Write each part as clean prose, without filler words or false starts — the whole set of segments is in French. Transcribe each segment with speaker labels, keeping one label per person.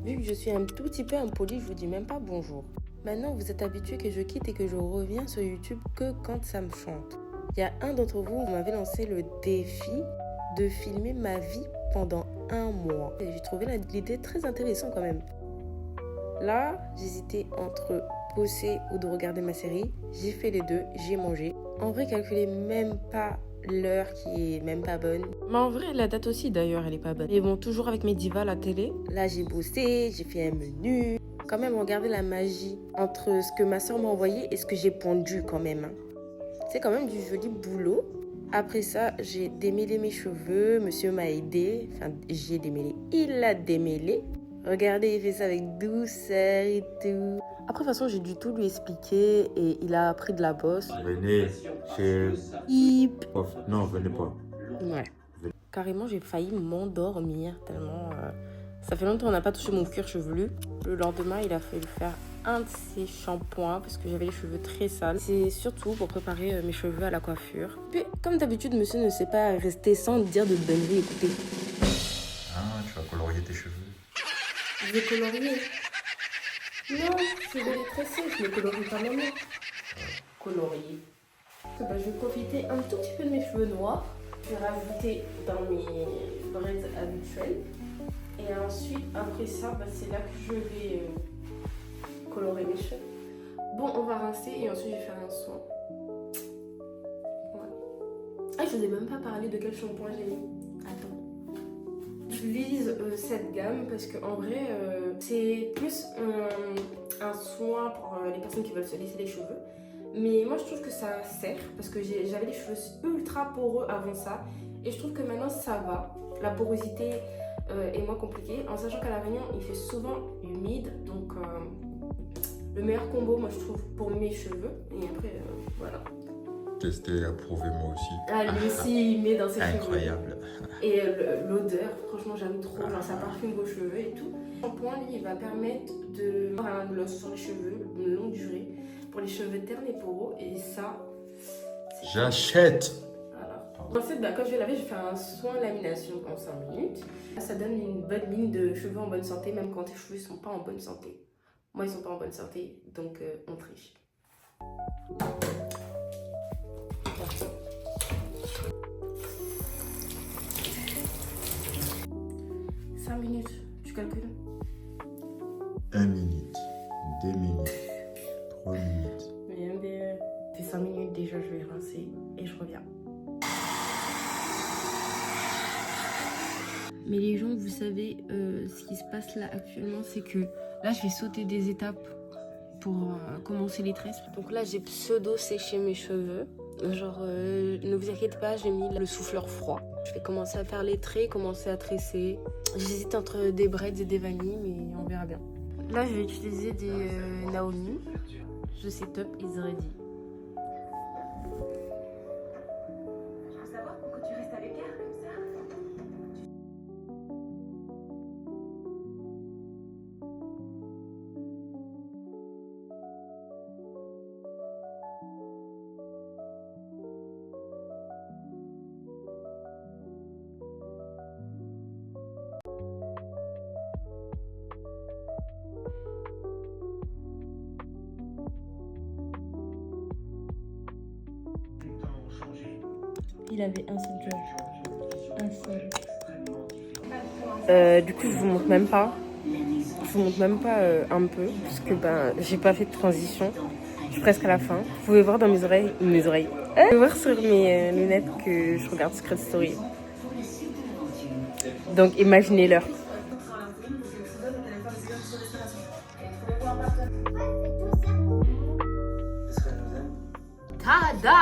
Speaker 1: Vu que je suis un tout petit peu impolie, je vous dis même pas bonjour. Maintenant, vous êtes habitués que je quitte et que je reviens sur YouTube que quand ça me chante. Il y a un d'entre vous qui m'avait lancé le défi de filmer ma vie pendant 1 mois. Et j'ai trouvé l'idée très intéressante quand même. Là, j'hésitais entre bosser ou de regarder ma série. J'ai fait les deux, j'ai mangé. En vrai, calculez même pas l'heure qui est même pas bonne. Mais en vrai, la date aussi d'ailleurs, elle est pas bonne. Mais bon, toujours avec mes divas à la télé. Là, j'ai bossé, j'ai fait un menu. Quand même, regardez la magie entre ce que ma soeur m'a envoyé et ce que j'ai pondu quand même. C'est quand même du joli boulot. Après ça, j'ai démêlé mes cheveux. Monsieur m'a aidé. Enfin, j'ai démêlé. Il a démêlé. Regardez, il fait ça avec douceur et tout. Après, de toute façon, j'ai dû tout lui expliquer et il a appris de la bosse.
Speaker 2: Venez chez...
Speaker 1: Hip.
Speaker 2: Non, venez pas.
Speaker 1: Ouais. Carrément, j'ai failli m'endormir tellement... Ça fait longtemps qu'on n'a pas touché mon cuir chevelu. Le lendemain, il a fallu faire un de ces shampoings parce que j'avais les cheveux très sales. C'est surtout pour préparer mes cheveux à la coiffure. Puis, comme d'habitude, monsieur ne sait pas rester sans dire de bonneries. Écoutez.
Speaker 2: Ah, tu vas colorier tes cheveux.
Speaker 1: Je vais colorier. Non, je vais les tresser. Je ne colorie pas moi. Colorier. Je vais profiter un tout petit peu de mes cheveux noirs. Je vais rajouter dans mes braids habituels. Et ensuite, après ça, c'est là que je vais colorer mes cheveux. Bon, on va rincer et ensuite je vais faire un soin. Ouais. Ah, je vous ai même pas parlé de quel shampoing j'ai mis. Attends. J'utilise cette gamme parce qu'en vrai, c'est plus un soin pour les personnes qui veulent se laisser les cheveux. Mais moi, je trouve que ça sert parce que j'avais les cheveux ultra poreux avant ça. Et je trouve que maintenant, ça va. La porosité est moins compliquée. En sachant qu'à La Réunion, il fait souvent humide. Donc, le meilleur combo, moi, je trouve, pour mes cheveux. Et après, voilà.
Speaker 2: Testé, approuvé moi aussi.
Speaker 1: Ah, lui aussi, il met dans ses cheveux.
Speaker 2: Incroyable.
Speaker 1: Et l'odeur, franchement, j'aime trop. Genre, ça parfume vos cheveux et tout. Le shampoing, lui, il va permettre de avoir un gloss sur les cheveux, une longue durée, pour les cheveux ternes et poreux. Et ça,
Speaker 2: j'achète.
Speaker 1: Voilà. Ensuite, quand je vais laver, je vais faire un soin lamination en 5 minutes. Ça donne une bonne ligne de cheveux en bonne santé, même quand tes cheveux ne sont pas en bonne santé. Moi, ils sont pas en bonne santé, donc on triche. 5 minutes, tu calcules?
Speaker 2: 1 minute, 2 minutes, 3 minutes.
Speaker 1: Mais fait 5 minutes déjà, je vais rincer et je reviens. Mais les gens, vous savez, ce qui se passe là actuellement, c'est que là, je vais sauter des étapes pour commencer les tresses. Donc là, j'ai pseudo séché mes cheveux. Genre, ne vous inquiétez pas, j'ai mis le souffleur froid. Je vais commencer à faire les traits, commencer à tresser. J'hésite entre des braids et des vanilles, mais on verra bien. Là, je vais utiliser des Naomi. Je set up is ready.
Speaker 3: Je veux savoir pourquoi tu restes avec elle comme ça.
Speaker 1: Il avait un seul job. Un seul. Du coup, je vous montre même pas. Je vous montre même pas un peu. Parce que j'ai pas fait de transition. Je suis presque à la fin. Vous pouvez voir dans mes oreilles. Vous pouvez voir sur mes lunettes que je regarde Secret Story. Donc imaginez-leur. Tada!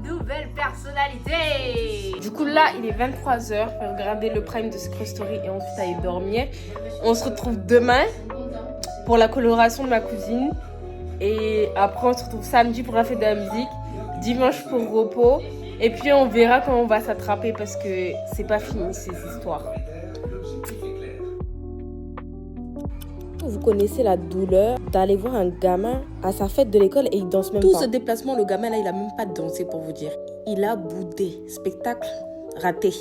Speaker 1: Nouvelle personnalité! Du coup là il est 23h, je vais regarder le prime de Secret Story et ensuite aller dormir. On se retrouve demain pour la coloration de ma cousine. Et après on se retrouve samedi pour la fête de la musique. Dimanche pour repos. Et puis on verra quand on va s'attraper parce que c'est pas fini ces histoires. Vous connaissez la douleur d'aller voir un gamin à sa fête de l'école et il danse même pas. Tout ce déplacement, le gamin là, il a même pas dansé pour vous dire. Il a boudé. Spectacle raté.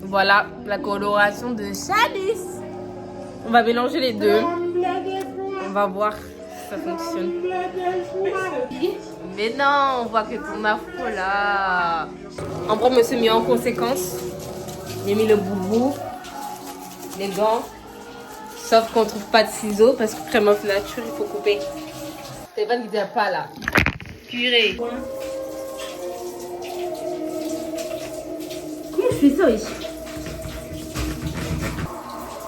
Speaker 1: Voilà la coloration de Chalice. On va mélanger les deux. On va voir si ça fonctionne. Mais non, on voit que ton afro là. En vrai, on me suis mis en conséquence. J'ai mis le boubou, les gants. Sauf qu'on trouve pas de ciseaux parce que crème of nature, il faut couper. Stéphane qui dit pas là. Purée. Comment je fais ça ici?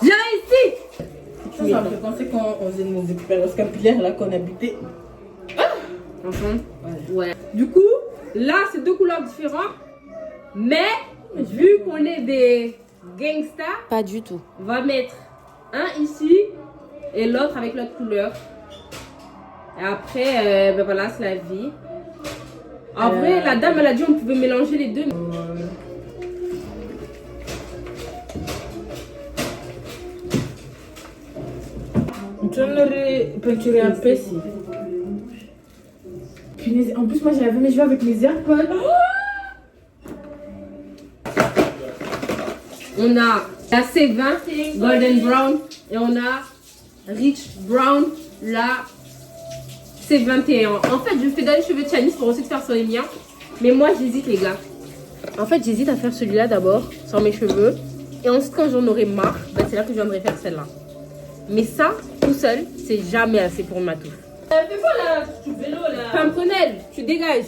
Speaker 1: Viens ici!
Speaker 4: Ça me fait penser quand on faisait nos expériences capillaires là qu'on habitait.
Speaker 1: Franchement, ouais. Du coup, là c'est deux couleurs différentes. Mais vu qu'on est des gangsters,
Speaker 5: Pas du tout.
Speaker 1: on va mettre un ici et l'autre avec l'autre couleur. Et après, ben voilà, c'est la vie. En vrai, la dame elle a dit on pouvait mélanger les deux.
Speaker 4: Tu l'aurais peinturé un peu si. Punaise, en plus moi j'avais mes cheveux avec mes AirPods.
Speaker 1: On a la C20 Golden Brown et on a Rich Brown la C21. En fait, je fais dans les cheveux de Chinese pour aussi faire sur les miens. Mais moi, j'hésite, les gars. En fait, j'hésite à faire celui-là d'abord, sur mes cheveux. Et ensuite, quand j'en aurai marre, ben, c'est là que je viendrai faire celle-là. Mais ça, tout seul, c'est jamais assez pour ma touffe.
Speaker 4: Fais quoi là? Tu vélo là?
Speaker 1: Pimprenelle, tu dégages.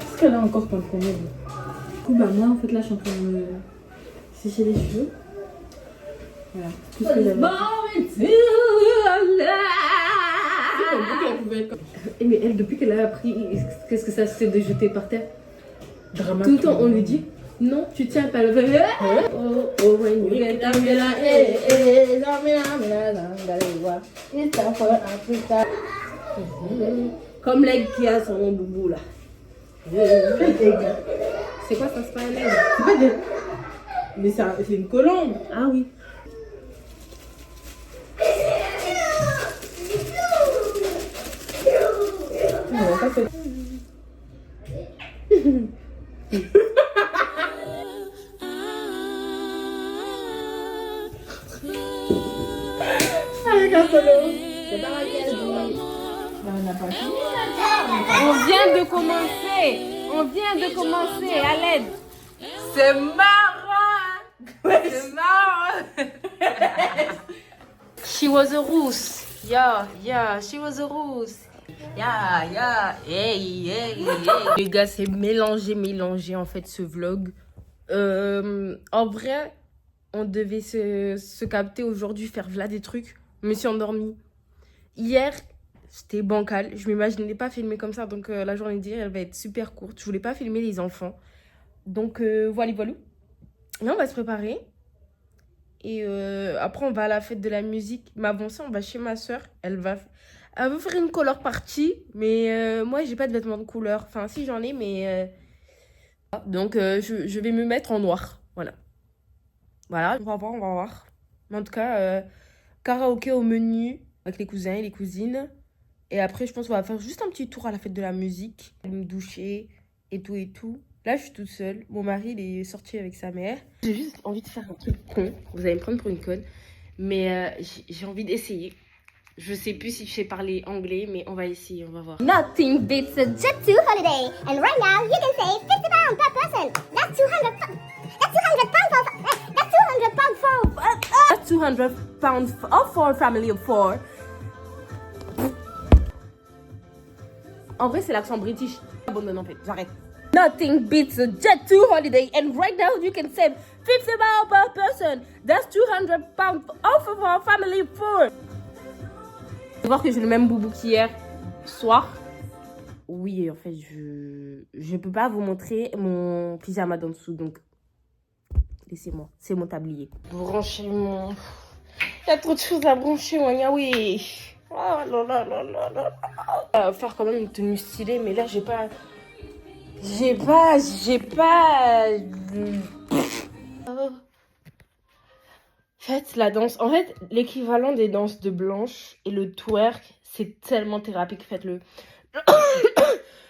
Speaker 4: Est-ce qu'elle a encore ton premier? Du coup, bah moi en fait là je suis en train de me sécher les cheveux. Voilà. Tout ce que j'avais.
Speaker 1: Mais elle, depuis qu'elle a appris, qu'est-ce que ça c'est de jeter par terre?
Speaker 4: Drama.
Speaker 1: Tout le temps, on lui dit non, tu tiens pas le vrai. Oh, oh, when you get down, you're like, eh, eh, comme l'aigle qui a son boubou là. C'est quoi ça? C'est pas un aigle?
Speaker 4: C'est pas des. Mais c'est une colombe.
Speaker 1: Ah oui.
Speaker 4: On va pas faire. Avec un solo. C'est pas
Speaker 1: On vient de commencer. On vient de commencer. À l'aide. C'est marrant. C'est marrant. She was a rousse. Yeah, yeah. She was a rousse. Yeah, yeah. Hey, hey, hey. Les gars, c'est mélangé en fait ce vlog. En vrai, on devait se capter aujourd'hui, faire v'là des trucs. Je me suis endormie. Hier, c'était bancal. Je m'imaginais pas filmer comme ça. Donc la journée d'hier, elle va être super courte. Je voulais pas filmer les enfants. Donc voilà. Là, on va se préparer. Et après, on va à la fête de la musique. Mais avant ça, on va chez ma soeur. Elle veut faire une color party. Mais moi, j'ai pas de vêtements de couleur. Enfin, si, j'en ai, mais... Donc, je vais me mettre en noir. Voilà. Voilà, on va voir. Mais en tout cas, karaoké au menu avec les cousins et les cousines. Et après, je pense qu'on va faire juste un petit tour à la fête de la musique. Me doucher et tout. Là, je suis toute seule. Mon mari, il est sorti avec sa mère. J'ai juste envie de faire un truc con. Vous allez me prendre pour une conne. Mais j'ai envie d'essayer. Je sais plus si je sais parler anglais, mais on va essayer, on va voir. Nothing beats a
Speaker 6: Jet2 holiday, and right now you can save £50 per person. That's 200 pounds.
Speaker 1: That's 200 pounds for a family of 4. En vrai, c'est l'accent british. Abandonne en fait, j'arrête. Nothing beats a Jet2 holiday, and right now you can save £50 per person. That's 200 pounds off of our family of 4. Faut voir que j'ai le même boubou qu'hier soir. Oui, en fait, je peux pas vous montrer mon pyjama d'en dessous, donc laissez-moi. C'est mon tablier. Brancher mon... Il y a trop de choses à brancher, moi, oui. Oh là là là là là. Faire quand même une tenue stylée, mais là, j'ai pas... la danse, en fait, l'équivalent des danses de blanche et le twerk, c'est tellement thérapeutique. Faites-le.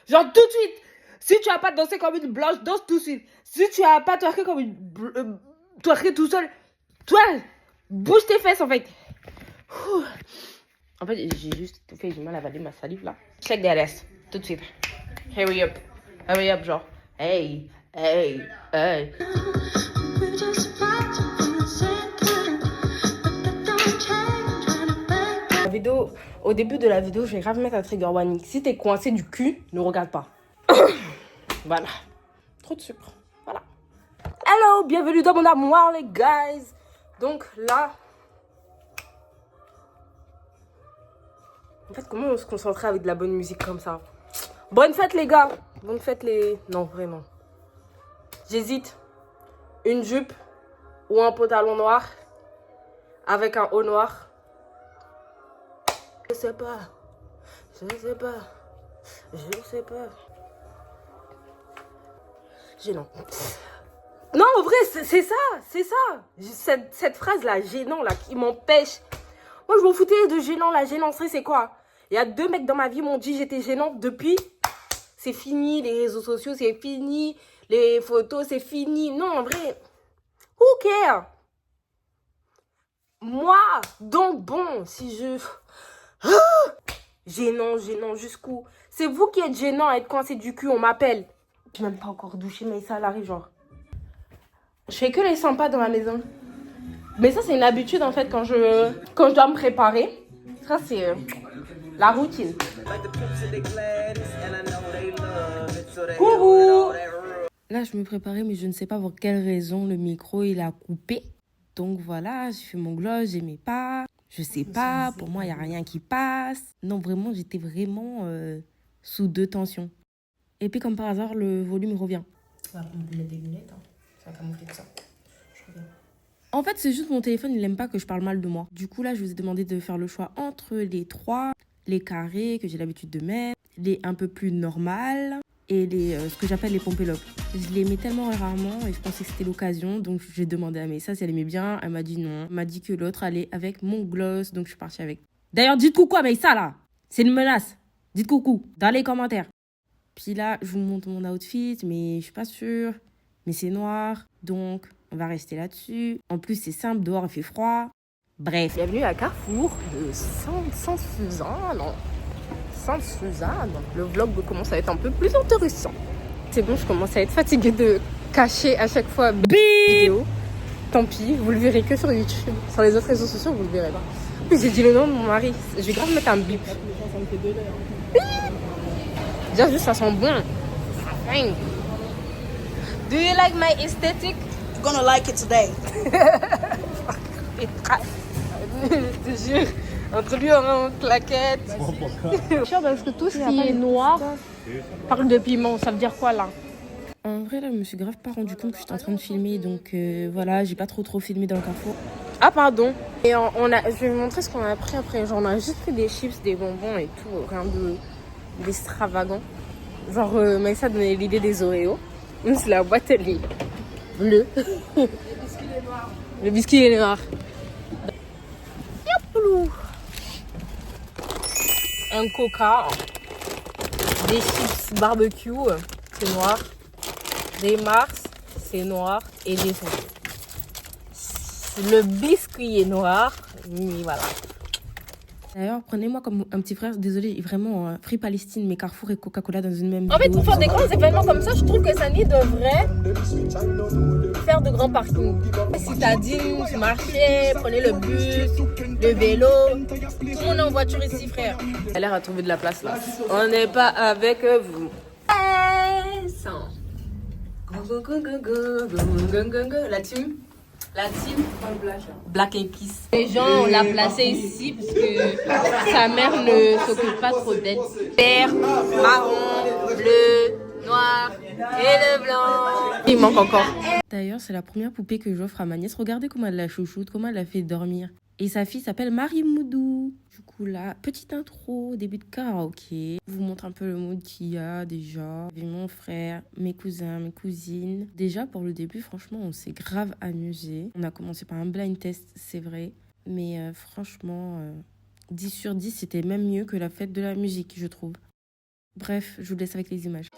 Speaker 1: Genre tout de suite. Si tu n'as pas dansé comme une blanche, danse tout de suite. Si tu n'as pas twerké comme une twerké tout seul, Toi, bouge tes fesses en fait. Ouh. En fait, j'ai juste tout fait, j'ai mal avalé ma salive là. Check that ass, tout de suite. Hurry up. Hurry up, genre. Hey, hey, hey. La vidéo, au début de la vidéo, je vais grave mettre un trigger warning. Si t'es coincé du cul, ne regarde pas. Voilà. Trop de sucre. Voilà. Hello, bienvenue dans mon armoire, les guys. Donc là... En fait, comment on se concentrait avec de la bonne musique comme ça? Bonne fête, les gars. Bonne fête, les... Non, vraiment. J'hésite. Une jupe ou un pantalon noir avec un haut noir. Je sais pas. Je sais pas. Je sais pas. Gênant. Non, en vrai, c'est ça. C'est ça. Cette phrase-là, gênant, là, qui m'empêche. Moi, je m'en foutais de gênant. La gênancerie, c'est quoi? Il y a 2 mecs dans ma vie m'ont dit que j'étais gênante depuis. C'est fini, les réseaux sociaux, c'est fini. Les photos, c'est fini. Non, en vrai, who care? Moi, donc bon, si je... Gênant, jusqu'où? C'est vous qui êtes gênant à être coincé du cul, on m'appelle. Je n'ai même pas encore douché, mais ça arrive, genre. Je fais que les sympas dans la maison. Mais ça, c'est une habitude, en fait, quand je dois me préparer. Ça, c'est la routine. Coucou! Là, je me préparais, mais je ne sais pas pour quelle raison le micro, il a coupé. Donc voilà, j'ai fait mon gloss, j'aimais pas. Je sais pas, pour moi, il n'y a rien qui passe. Non, vraiment, j'étais vraiment sous 2 tensions. Et puis, comme par hasard, le volume revient. Ça va me mettre des lunettes, hein. Ça va camoufler tout ça. Je reviens. En fait, c'est juste mon téléphone, il n'aime pas que je parle mal de moi. Du coup, là, je vous ai demandé de faire le choix entre les 3, les carrés que j'ai l'habitude de mettre, les un peu plus normales et les ce que j'appelle les pompélops. Je les mets tellement rarement et je pensais que c'était l'occasion. Donc, j'ai demandé à Mélissa si elle aimait bien. Elle m'a dit non. Elle m'a dit que l'autre allait avec mon gloss. Donc, je suis partie avec. D'ailleurs, dites coucou à Mélissa, là. C'est une menace. Dites coucou dans les commentaires. Puis là, je vous montre mon outfit, mais je suis pas sûre. Mais c'est noir, donc on va rester là-dessus. En plus, c'est simple, dehors il fait froid. Bref. Bienvenue à Carrefour de Sainte-Suzanne. Sainte-Suzanne. Le vlog commence à être un peu plus intéressant. C'est bon, je commence à être fatiguée de cacher à chaque fois vidéo. Tant pis, vous le verrez que sur YouTube. Sur les autres réseaux sociaux, vous le verrez pas. Puis j'ai dit le nom de mon mari. Je vais grave mettre un bip. Déjà, juste ça sent bon. Do you like my aesthetic?
Speaker 5: You're gonna like it today.
Speaker 1: Je te jure, entre lui en claquette. Sûr parce que tout ce qui est noir parle de piment, ça veut dire quoi là? En vrai là, je me suis grave pas rendu compte que j'étais en train de filmer, donc voilà, j'ai pas trop filmé dans le carrefour. Ah pardon. Et je vais vous montrer ce qu'on a pris après. Genre on a juste pris des chips, des bonbons et tout, rien d'extravagant. Genre Maïssa donnait l'idée des Oreos. C'est la boîte elle est bleue. Le biscuit est noir. Yopoulou. Un coca. Des chips barbecue, c'est noir. Des Mars, c'est noir. Et des sauces. Le biscuit est noir. Mais voilà. D'ailleurs, prenez-moi comme un petit frère. Désolé, vraiment, Free Palestine, mais Carrefour et Coca-Cola dans une même vidéo. En fait, pour faire des grands événements comme ça, je trouve que Sani devrait faire de grands parkings. Citadine, marché, prenez le bus, le vélo. Tout le monde est en voiture ici, frère. Elle a l'air à trouver de la place là. On n'est pas avec vous. La team. La team Black and Peace. Les gens, on l'a placé ici parce que sa mère ne s'occupe pas trop d'elle. Vert, marron, bleu, noir et le blanc. Il manque encore. D'ailleurs, c'est la première poupée que j'offre à ma nièce. Regardez comment elle la chouchoute, comment elle la fait dormir. Et sa fille s'appelle Marie Moudou. Du coup là, petite intro, début de karaoké. Je vous montre un peu le mood qu'il y a déjà. J'ai mon frère, mes cousins, mes cousines. Déjà pour le début, franchement, on s'est grave amusé. On a commencé par un blind test, c'est vrai. Mais franchement, 10 sur 10, c'était même mieux que la fête de la musique, je trouve. Bref, je vous laisse avec les images.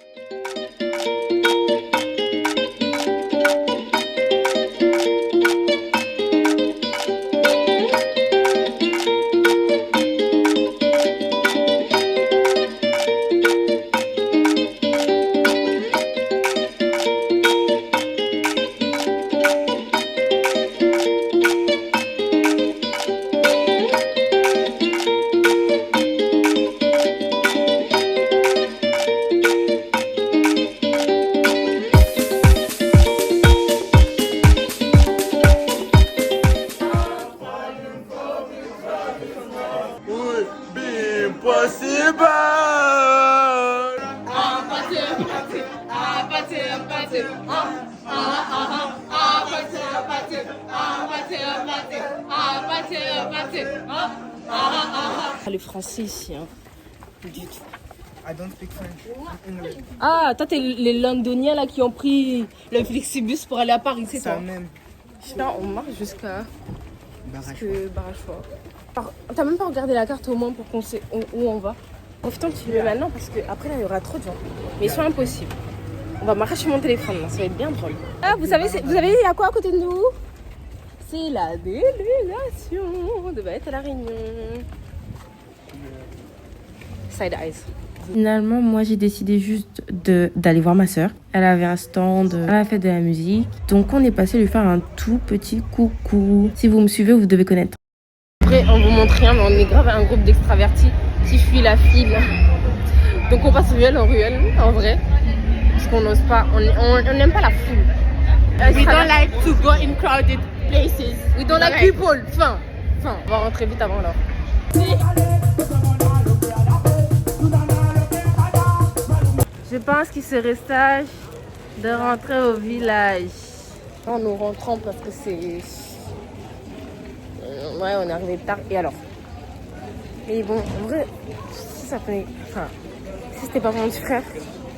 Speaker 1: Le français ici, hein. Du tout.
Speaker 5: I don't speak French. English.
Speaker 1: Ah, toi, t'es les Londoniens là qui ont pris le Flixibus pour aller à Paris, c'est
Speaker 5: Ça
Speaker 1: ça?
Speaker 5: même.
Speaker 1: Putain, on marche jusqu'à
Speaker 5: Barrage.
Speaker 1: Barachois. Alors, t'as même pas regardé la carte au moins pour qu'on sait où on va? Profitons de filmer maintenant parce que après là il y aura trop de gens. Mais ils sont impossibles. On va m'arracher mon téléphone là, ça va être bien drôle. Ah, vous savez à quoi à côté de nous? C'est la délégation de Bête à la Réunion. Side eyes. Finalement, moi j'ai décidé juste d'aller voir ma soeur. Elle avait un stand à la fête de la musique. Donc on est passé lui faire un tout petit coucou. Si vous me suivez, vous devez connaître. Après, on vous montre rien, mais on est grave un groupe d'extravertis qui fuit la file. Donc on passe ruelle en ruelle, en vrai. Parce qu'on n'ose pas, on n'aime pas la foule. We don't like to go in crowded places. We don't like people. Fin. On va rentrer vite avant alors. Je pense qu'il serait sage de rentrer au village. En nous rentrons parce que c'est... Ouais, on est arrivé tard. Et alors? Et bon, en vrai, si ça fait... Enfin, si c'était pas mon petit frère,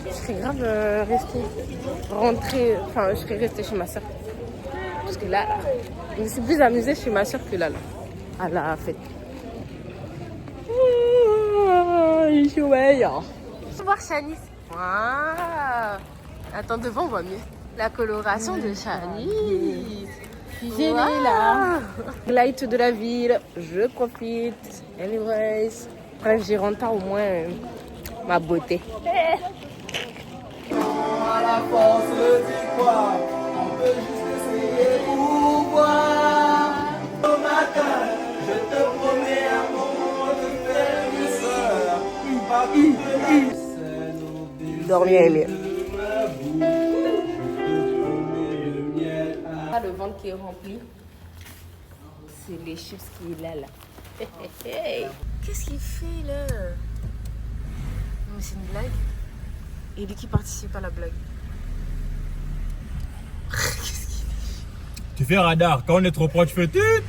Speaker 1: je serais grave je serais restée chez ma soeur. Parce que là, je me suis plus amusée chez ma soeur que là. À la fête. Il est chouette. On va voir Chanice. Waouh! Attends, devant, on voit mieux. La coloration de Chanice. J'ai là. Light de la ville, je profite. Anyways. Bref, j'y rentre pas au moins ma beauté.
Speaker 7: À la force d'y croire, on peut juste essayer pour voir. Au matin, je te promets un moment de faire une sœur. Pas toute la scène.
Speaker 1: Dormir est mieux. Le ventre qui est rempli, c'est les chips qui est là. Qu'est-ce qu'il fait là? Non, mais c'est une blague. Et lui qui participe à la blague. Qu'est-ce qu'il fait?
Speaker 8: Tu fais radar, quand on est trop proche, tu fais tut.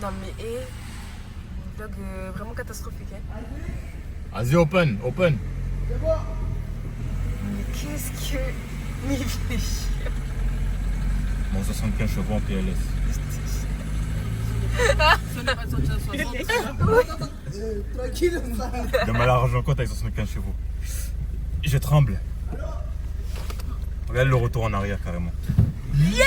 Speaker 1: Non mais une blague vraiment catastrophique. Hein.
Speaker 8: Vas-y, open.
Speaker 1: Mais qu'est-ce que... Mais il fait chier.
Speaker 8: Mon 75 chevaux en PLS.
Speaker 7: Tranquille, ça.
Speaker 8: Donne-moi l'argent quand t'as 75 chevaux. Je tremble. Regarde le retour en arrière carrément.
Speaker 1: Yeah!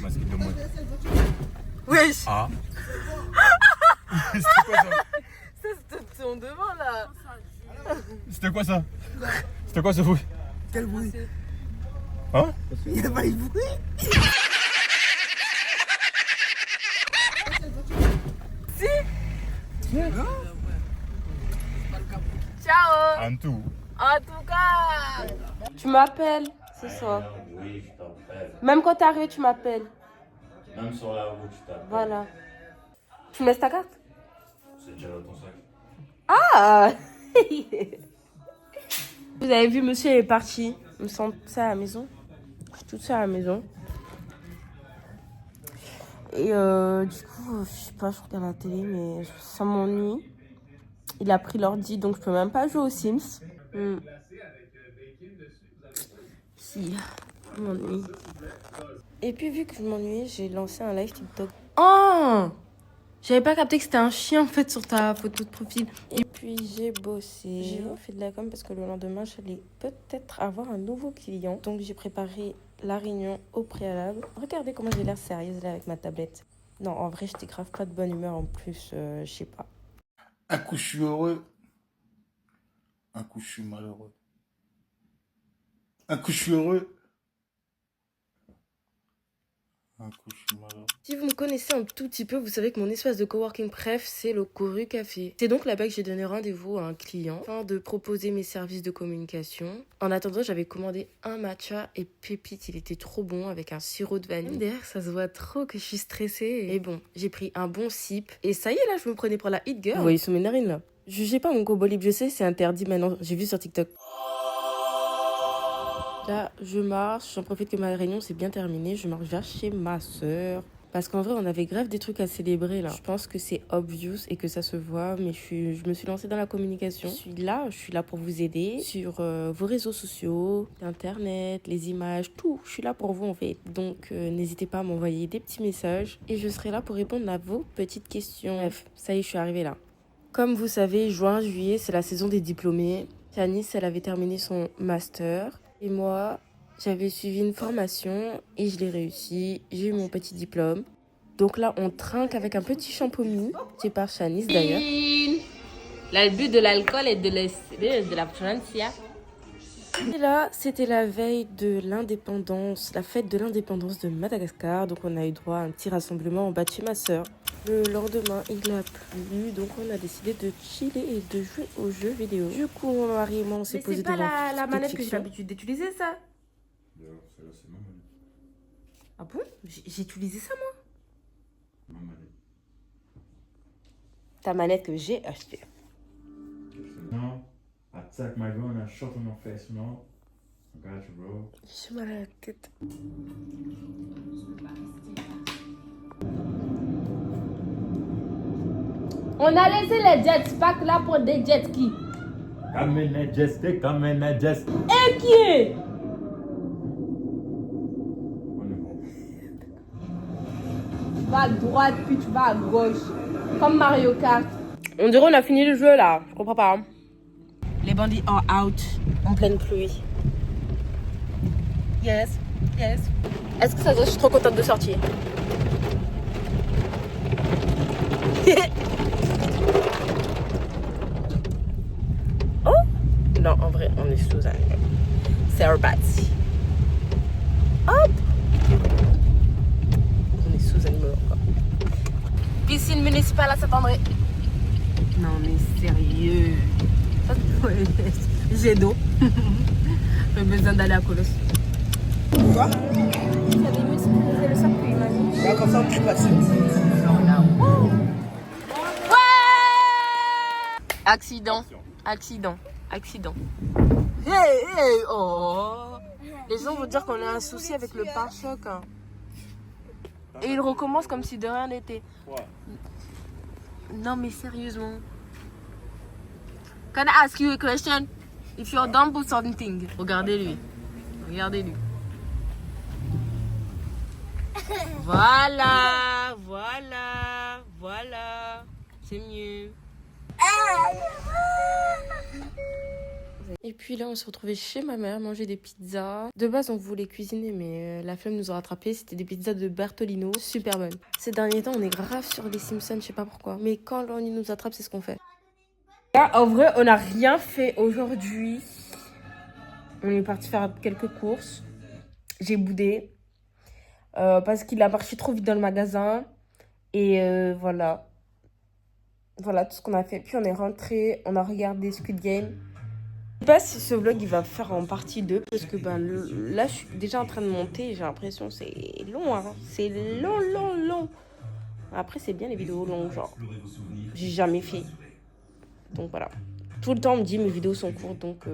Speaker 8: Masque de moi.
Speaker 1: Wesh!
Speaker 8: Ah. C'était quoi ça?
Speaker 1: Ça c'est ton devant là!
Speaker 8: C'était quoi ça? C'était quoi ce bruit?
Speaker 7: Quel bruit?
Speaker 8: Hein?
Speaker 7: Il n'y a pas eu de bruit.
Speaker 1: Ciao!
Speaker 8: En tout.
Speaker 1: En tout cas! Tu m'appelles ce soir.
Speaker 9: Oui, je t'appelle.
Speaker 1: Même quand t'es arrivé, tu m'appelles.
Speaker 9: Même sur la route, je t'appelle.
Speaker 1: Voilà. Tu me laisses ta carte?
Speaker 9: C'est déjà dans ton sac.
Speaker 1: Ah! Vous avez vu, monsieur est parti. Je me sens toute seule à la maison. Je suis toute seule à la maison. Et du coup, je sais pas, je regarde la télé, mais ça m'ennuie. Il a pris l'ordi, donc je peux même pas jouer aux Sims. Si, je m'ennuie. Et puis, vu que je m'ennuie, j'ai lancé un live TikTok. Oh! J'avais pas capté que c'était un chien en fait sur ta photo de profil. Et puis j'ai bossé. J'ai fait de la com parce que le lendemain, j'allais peut-être avoir un nouveau client. Donc j'ai préparé la réunion au préalable. Regardez comment j'ai l'air sérieuse là avec ma tablette. Non, en vrai, j'étais grave pas de bonne humeur en plus, je sais pas.
Speaker 2: Un coup je suis heureux, un coup je suis malheureux. Un coup je suis heureux, Un cauchemar.
Speaker 1: Si vous me connaissez un tout petit peu, vous savez que mon espace de coworking préf, c'est le Koru Café. C'est donc là-bas que j'ai donné rendez-vous à un client afin de proposer mes services de communication. En attendant, j'avais commandé un matcha et pépite, il était trop bon avec un sirop de vanille. Derrière, ça se voit trop que je suis stressée. Et bon, j'ai pris un bon sip et ça y est là, je me prenais pour la hit girl. Vous voyez sous mes narines là. Jugez pas mon combo libre, je sais, c'est interdit maintenant. J'ai vu sur TikTok. Là, je marche, j'en profite que ma réunion s'est bien terminée. Je marche vers chez ma sœur. Parce qu'en vrai, on avait grave des trucs à célébrer là. Je pense que c'est obvious et que ça se voit, mais je me suis lancée dans la communication. Je suis là pour vous aider sur vos réseaux sociaux, internet, les images, tout. Je suis là pour vous en fait. Donc, n'hésitez pas à m'envoyer des petits messages et je serai là pour répondre à vos petites questions. Bref, ça y est, je suis arrivée là. Comme vous savez, juin, juillet, c'est la saison des diplômés. Janice, elle avait terminé son master. Et moi, j'avais suivi une formation et je l'ai réussi. J'ai eu mon petit diplôme. Donc là, on trinque avec un petit champomis. C'est par Janice d'ailleurs.
Speaker 4: Là, le but de l'alcool et de la Francia.
Speaker 1: Et là, c'était la veille de l'indépendance, la fête de l'indépendance de Madagascar. Donc on a eu droit à un petit rassemblement en bas de chez ma sœur. Le lendemain, il a plu, donc on a décidé de chiller et de jouer aux jeux vidéo. Du coup, mon mari et moi, on s'est posé devant
Speaker 4: la manette que j'ai l'habitude d'utiliser, ça.
Speaker 9: Celle-là, c'est ma manette.
Speaker 1: Ah bon? J'ai utilisé ça, moi?
Speaker 9: Ma manette.
Speaker 1: Ta manette que j'ai achetée.
Speaker 9: No, I take my gun and shot on your face, no. I got you, bro.
Speaker 1: J'ai mal à la tête.
Speaker 4: On a laissé les jetpacks là pour des jet skis.
Speaker 9: Come in, just.
Speaker 4: Et qui est? Tu vas à droite puis tu vas à gauche. Comme Mario Kart.
Speaker 1: On dirait on a fini le jeu là, je comprends pas. Les bandits are out en pleine pluie. Yes. Est-ce que ça se voit? Je suis trop contente de sortir. Oh non, en vrai, on est sous un... C'est reparti. Hop. On est sous un immeuble encore. Piscine municipale à Saint-André. Non mais sérieux. J'ai d'eau. J'ai besoin d'aller à Colosse.
Speaker 5: Quoi?
Speaker 1: Vous avez mieux sécurisé le circuit, imagine.
Speaker 5: Là, comme ça, on peut passer.
Speaker 1: Accident. Hey, oh. Les gens vont dire qu'on a un souci avec le pare-choc. Hein. Et ils recommencent comme si de rien n'était.
Speaker 8: Ouais.
Speaker 1: Non mais sérieusement. Can I ask you a question? If you're done with something. Regardez-lui. Voilà. C'est mieux. Et puis là, on s'est retrouvés chez ma mère, manger des pizzas. De base, on voulait cuisiner, mais la flemme nous a rattrapés. C'était des pizzas de Bertolino, super bonnes. Ces derniers temps, on est grave sur les Simpsons, je sais pas pourquoi. Mais quand l'ennui nous attrape, c'est ce qu'on fait. Là, en vrai, on n'a rien fait aujourd'hui. On est parti faire quelques courses. J'ai boudé. Parce qu'il a marché trop vite dans le magasin. Et voilà. Voilà tout ce qu'on a fait. Puis on est rentré, on a regardé Squid Game. Je sais pas si ce vlog il va faire en partie 2 parce que là je suis déjà en train de monter et j'ai l'impression que c'est long. Hein. C'est long. Après c'est bien les vidéos longues, genre j'ai jamais fait. Donc voilà. Tout le temps on me dit mes vidéos sont courtes donc...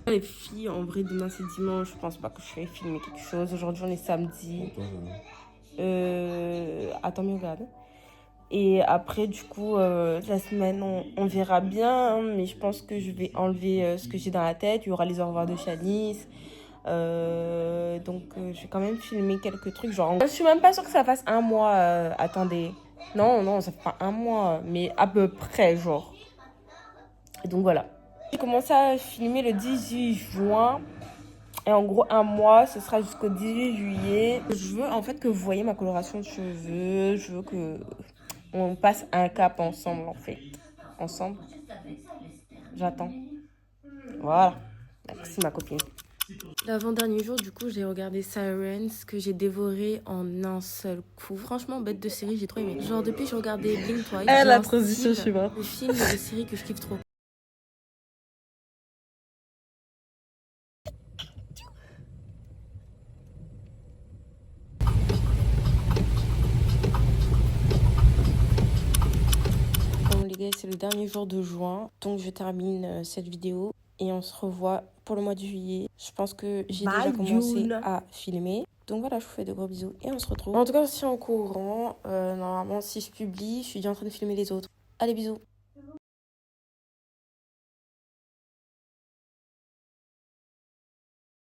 Speaker 1: Les filles, en vrai demain c'est dimanche, je pense pas que je vais filmer quelque chose. Aujourd'hui on est samedi. Attends mais regarde. Et après, du coup, la semaine, on verra bien. Hein, mais je pense que je vais enlever ce que j'ai dans la tête. Il y aura les au revoir de Janice. Donc, je vais quand même filmer quelques trucs. Genre, je suis même pas sûre que ça fasse un mois. Attendez. Non, ça fait pas un mois. Mais à peu près, genre. Et donc, voilà. J'ai commencé à filmer le 18 juin. Et en gros, un mois, ce sera jusqu'au 18 juillet. Je veux, en fait, que vous voyez ma coloration de cheveux. Je veux que... on passe un cap ensemble, en fait. Ensemble. J'attends. Voilà. Merci, ma copine. L'avant-dernier jour, du coup, j'ai regardé Sirens, que j'ai dévoré en un seul coup. Franchement, bête de série, j'ai trop aimé. Genre, depuis que j'ai regardé Blink Twice,
Speaker 10: La transition suivante.
Speaker 1: le film et les séries que je kiffe trop. Bon les gars, c'est le dernier jour de juin, donc je termine cette vidéo et on se revoit pour le mois de juillet. Je pense que j'ai déjà commencé à filmer. Donc voilà, je vous fais de gros bisous et on se retrouve. En tout cas, aussi en courant, normalement si je publie, je suis déjà en train de filmer les autres. Allez, bisous.